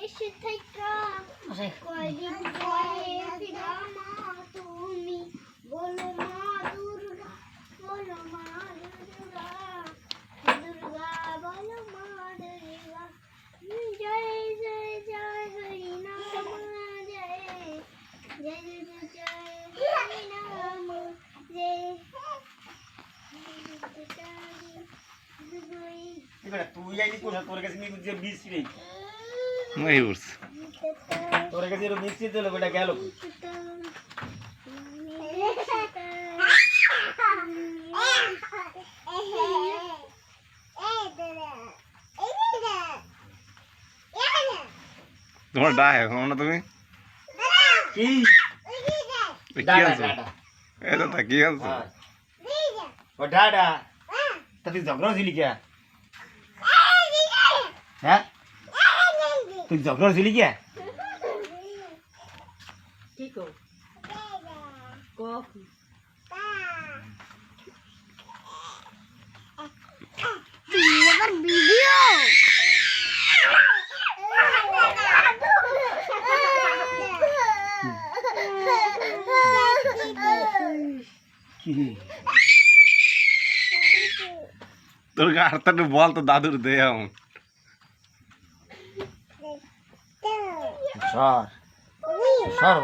দেশে থাইকা কয়দিন পরে ফিরা মা তুমি বলো মা দুর্গা বলো মা দুর্গা দুর্গা বলো মা দুর্গা জয় জয় জয় হরি নাম জয় জয় জয় জয় হরি নাম জয় তুই আইলি কোথা তোর কাছে নিয়ে যে মিষ্টি নেই ময়ূর তোর কাছে এরকম মিষ্টি দিল বেটা গেল তোমার ডা এখন না তুমি কি কি আনছো এটা তা কি আনছো ও ডাডা তা তুই ঝগড়া ছিলি কে হ্যাঁ তুই ঝগড়া ছিলি কে কি কো কফি এবার ভিডিও তোর গাড়টা বল তো দাদুর দে এখন সর সর